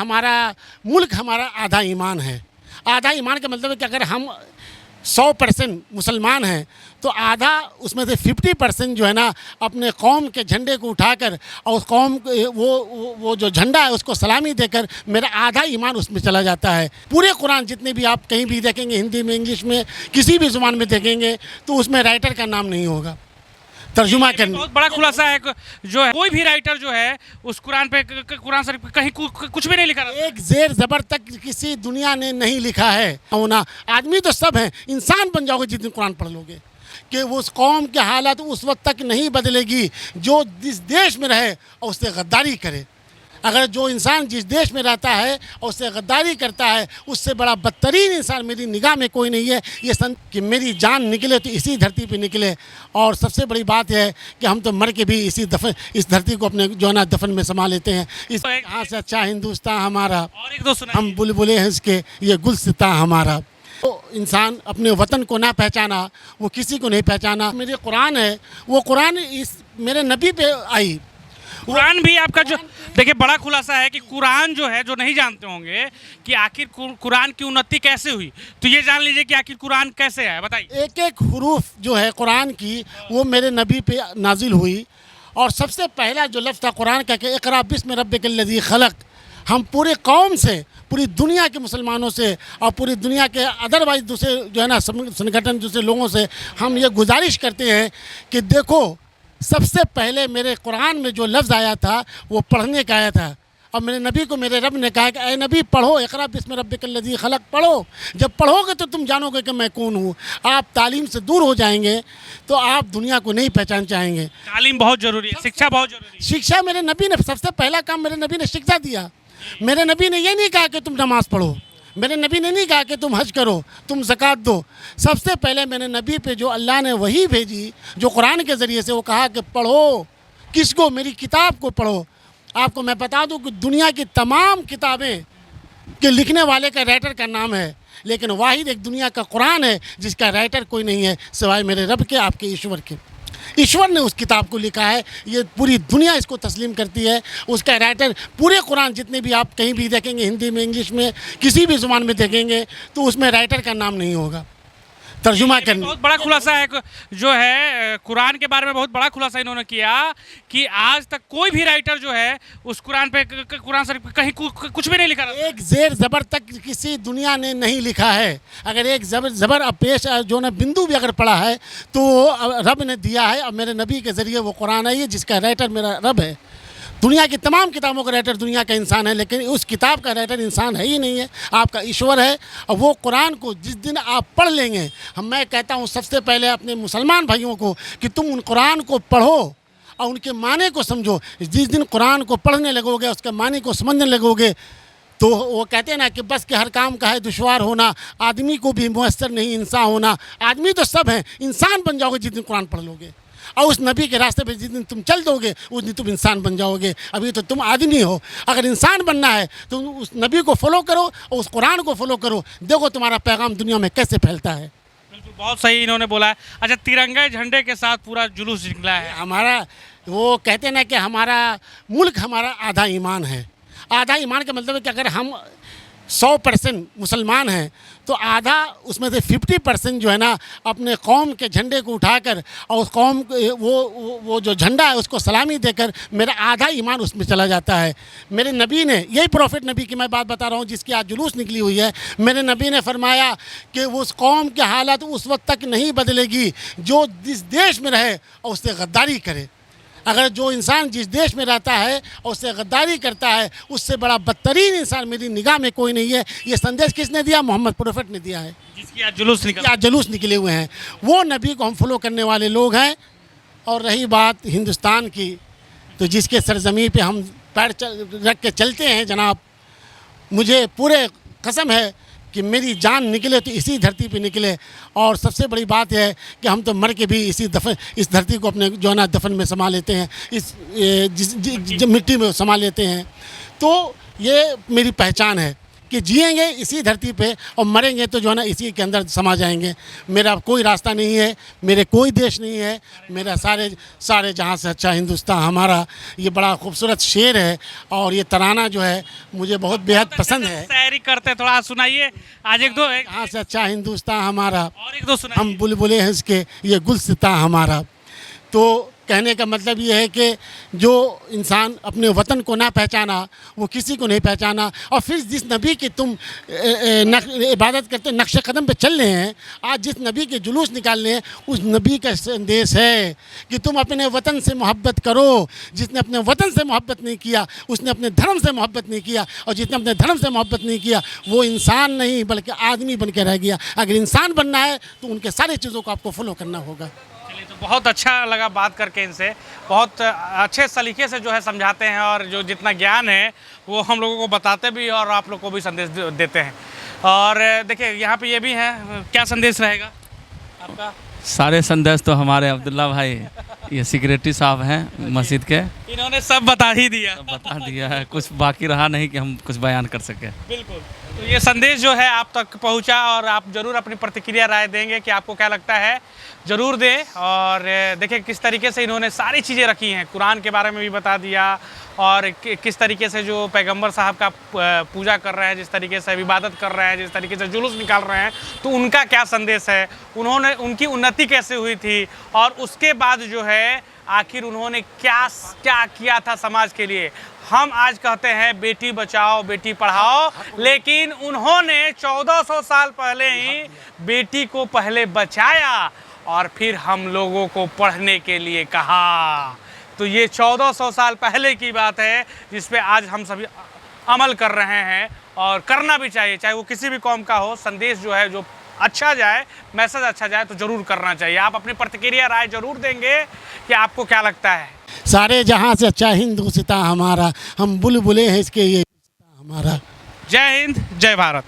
हमारा मुल्क हमारा आधा ईमान है। आधा ईमान का मतलब है कि अगर हम 100% मुसलमान हैं तो आधा उसमें से 50% जो है ना अपने कौम के झंडे को उठाकर और उस कौम वो जो झंडा है उसको सलामी देकर मेरा आधा ईमान उसमें चला जाता है। पूरे कुरान जितने भी आप कहीं भी देखेंगे, हिंदी में, इंग्लिश में, किसी भी ज़ुबान में देखेंगे तो उसमें राइटर का नाम नहीं होगा तर्जुमा करने। बहुत बड़ा खुलासा है जो है, कोई भी राइटर जो है उस कुरान पे, कुरान शरीफ पे कहीं कुछ भी नहीं लिखा रहता। एक जेर जबर तक किसी दुनिया ने नहीं लिखा है। होना आदमी तो सब हैं, इंसान बन जाओगे जिस दिन कुरान पढ़ लोगे कि वो उस कौम की हालत उस वक्त तक नहीं बदलेगी जो जिस देश में रहे और उससे गद्दारी करे। अगर जो इंसान जिस देश में रहता है और उससे गद्दारी करता है उससे बड़ा बदतरीन इंसान मेरी निगाह में कोई नहीं है। ये संत कि मेरी जान निकले तो इसी धरती पे निकले, और सबसे बड़ी बात है कि हम तो मर के भी इस धरती को अपने जो है ना दफन में समा लेते हैं। इस यहाँ से अच्छा हिंदुस्तान हमारा, और एक दो सुना, हम बुलबुले हैं इसके, ये गुलसिता हमारा। तो इंसान अपने वतन को ना पहचाना, वो किसी को नहीं पहचाना। मेरे कुरान है, वो कुरान इस मेरे नबी पे आई। कुरान भी आपका जो देखिए बड़ा खुलासा है कि कुरान जो है, जो नहीं जानते होंगे कि आखिर कुरान की उन्नति कैसे हुई, तो ये जान लीजिए कि आखिर कुरान कैसे है, बताइए। एक एक हुरूफ जो है कुरान की वो मेरे नबी पे नाजिल हुई, और सबसे पहला जो लफ्ज़ था कुरान का कि इक़रा बिस्मि रब्बिकल्लज़ी खलक़, हम पूरे कौम से, पूरी दुनिया के मुसलमानों से और पूरी दुनिया के अदरवाइज दूसरे जो है ना संगठन, दूसरे लोगों से हम ये गुजारिश करते हैं कि देखो सबसे पहले मेरे कुरान में जो लफ्ज़ आया था वो पढ़ने का आया था, और मेरे नबी को मेरे रब ने कहा कि ऐ नबी पढ़ो, इक़रा बिस्मि रब्बिकल्लज़ी खलक़ पढ़ो। जब पढ़ोगे तो तुम जानोगे कि मैं कौन हूँ। आप तालीम से दूर हो जाएंगे तो आप दुनिया को नहीं पहचान चाहेंगे। तालीम बहुत ज़रूरी है, शिक्षा बहुत ज़रूरी है। शिक्षा मेरे नबी ने, सबसे पहला काम मेरे नबी ने शिक्षा दिया। मेरे नबी ने ये नहीं कहा कि तुम नमाज़ पढ़ो, मेरे नबी ने नहीं कहा कि तुम हज करो, तुम ज़कात दो। सबसे पहले मेरे नबी पे जो अल्लाह ने वही भेजी, जो कुरान के ज़रिए से, वो कहा कि पढ़ो। किसको? मेरी किताब को पढ़ो। आपको मैं बता दूं कि दुनिया की तमाम किताबें के लिखने वाले का राइटर का नाम है, लेकिन वाहिद एक दुनिया का कुरान है जिसका राइटर कोई नहीं है सिवाय मेरे रब के, आपके ईश्वर के। ईश्वर ने उस किताब को लिखा है, ये पूरी दुनिया इसको तस्लीम करती है। उसका राइटर, पूरे कुरान जितने भी आप कहीं भी देखेंगे, हिंदी में, इंग्लिश में, किसी भी ज़ुबान में देखेंगे तो उसमें राइटर का नाम नहीं होगा तर्जुमा करने। बहुत बड़ा खुलासा है जो है, कुरान के बारे में बहुत बड़ा खुलासा इन्होंने किया कि आज तक कोई भी राइटर जो है उस कुरान पे, कुरान शरीफ पे कहीं कुछ भी नहीं लिखा रहता। एक जेर जबर तक किसी दुनिया ने नहीं लिखा है। अगर एक जबर अब पेश जो ना बिंदु भी अगर पड़ा है तो रब ने दिया है, और मेरे नबी के ज़रिए वो कुरान आई है जिसका राइटर मेरा रब है। दुनिया की तमाम किताबों का राइटर दुनिया का इंसान है, लेकिन उस किताब का राइटर इंसान है ही नहीं है, आपका ईश्वर है। और वो कुरान को जिस दिन आप पढ़ लेंगे, मैं कहता हूँ सबसे पहले अपने मुसलमान भाइयों को कि तुम उन कुरान को पढ़ो और उनके माने को समझो। जिस दिन कुरान को पढ़ने लगोगे, उसके माने को समझने लगोगे, तो वो कहते हैं ना कि बस के हर काम का है दुश्वार होना, आदमी को भी मुयस्सर नहीं इंसान होना। आदमी तो सब हैं, इंसान बन जाओगे जिस दिन कुरान पढ़ लोगे, और उस नबी के रास्ते पे जिस दिन तुम चल दोगे उस दिन तुम इंसान बन जाओगे। अभी तो तुम आदमी हो। अगर इंसान बनना है तो उस नबी को फॉलो करो और उस कुरान को फॉलो करो, देखो तुम्हारा पैगाम दुनिया में कैसे फैलता है। बिल्कुल, बहुत सही इन्होंने बोला है। अच्छा, तिरंगे झंडे के साथ पूरा जुलूस निकला है हमारा, वो कहते हैं ना कि हमारा मुल्क हमारा आधा ईमान है। आधा ईमान का मतलब है कि अगर हम 100% मुसलमान हैं तो आधा उसमें से 50% जो है ना अपने कौम के झंडे को उठाकर और उस कौम वो जो झंडा है उसको सलामी देकर मेरा आधा ईमान उसमें चला जाता है। मेरे नबी ने, यही प्रॉफिट नबी की मैं बात बता रहा हूँ जिसकी आज जुलूस निकली हुई है, मेरे नबी ने फरमाया कि उस कौम की हालत उस वक्त तक नहीं बदलेगी जो जिस देश में रहे और उससे गद्दारी करे। अगर जो इंसान जिस देश में रहता है और उससे गद्दारी करता है उससे बड़ा बदतरीन इंसान मेरी निगाह में कोई नहीं है। ये संदेश किसने दिया? मोहम्मद प्रोफेट ने दिया है, जिसकी आज जुलूस निकले हुए हैं। वो नबी को हम फॉलो करने वाले लोग हैं। और रही बात हिंदुस्तान की, तो जिसके सरजमी पे हम पैर रख के चलते हैं जनाब, मुझे पूरे कसम है कि मेरी जान निकले तो इसी धरती पे निकले। और सबसे बड़ी बात है कि हम तो मर के भी इस धरती को अपने जो है ना दफन में समा लेते हैं, जिस मिट्टी में समा लेते हैं। तो ये मेरी पहचान है कि जिएंगे इसी धरती पे और मरेंगे तो जो है ना इसी के अंदर समा जाएंगे। मेरा कोई रास्ता नहीं है, मेरे कोई देश नहीं है, मेरा सारे जहाँ से अच्छा हिंदुस्तान हमारा। ये बड़ा खूबसूरत शेर है और ये तराना जो है मुझे बहुत बेहद पसंद है। शायरी करते हैं, थोड़ा सुनाइए आज एक दो। जहाँ से अच्छा हिंदुस्तान हमारा, और एक दो सुनाइए। हम बुलबुले हैं इसके, ये गुलसिता हमारा। तो कहने का मतलब ये है कि जो इंसान अपने वतन को ना पहचाना वो किसी को नहीं पहचाना। और फिर जिस नबी की तुम इबादत करते नक्श कदम पे चल रहे हैं, आज जिस नबी के जुलूस निकाल रहे हैं, उस नबी का संदेश है कि तुम अपने वतन से मोहब्बत करो। जिसने अपने वतन से मोहब्बत नहीं किया उसने अपने धर्म से मोहब्बत नहीं किया, और जिसने अपने धर्म से मोहब्बत नहीं किया वो इंसान नहीं बल्कि आदमी बन के रह गया। अगर इंसान बनना है तो उनके सारी चीज़ों को आपको फॉलो करना होगा। चलिए, तो बहुत अच्छा लगा बात करके इनसे। बहुत अच्छे सलीके से जो है समझाते हैं और जो जितना ज्ञान है वो हम लोगों को बताते भी और आप लोग को भी संदेश देते हैं। और देखिए यहाँ पे ये भी हैं, क्या संदेश रहेगा आपका? सारे संदेश तो हमारे अब्दुल्ला भाई ये सिक्योरिटी साहब हैं मस्जिद के, इन्होंने सब बता ही दिया। सब बता दिया है, कुछ बाकी रहा नहीं कि हम कुछ बयान कर सके। बिल्कुल। तो ये संदेश जो है आप तक पहुंचा और आप ज़रूर अपनी प्रतिक्रिया राय देंगे कि आपको क्या लगता है, ज़रूर दें। और देखिए किस तरीके से इन्होंने सारी चीज़ें रखी हैं, कुरान के बारे में भी बता दिया और किस तरीके से जो पैगंबर साहब का पूजा कर रहे हैं, जिस तरीके से इबादत कर रहे हैं, जिस तरीके से जुलूस निकाल रहे हैं, तो उनका क्या संदेश है, उनकी उन्नति कैसे हुई थी और उसके बाद जो है आखिर उन्होंने क्या क्या किया था समाज के लिए। हम आज कहते हैं बेटी बचाओ बेटी पढ़ाओ, लेकिन उन्होंने 1400 साल पहले ही बेटी को पहले बचाया और फिर हम लोगों को पढ़ने के लिए कहा। तो ये 1400 साल पहले की बात है जिस पे आज हम सभी अमल कर रहे हैं और करना भी चाहिए, चाहे वो किसी भी कौम का हो। संदेश जो है जो अच्छा जाए, मैसेज अच्छा जाए तो ज़रूर करना चाहिए। आप अपनी प्रतिक्रिया राय ज़रूर देंगे कि आपको क्या लगता है। सारे जहाँ से अच्छा हिंदुस्तान हमारा, हम बुलबुले हैं इसके, ये हमारा। जय हिंद, जय भारत।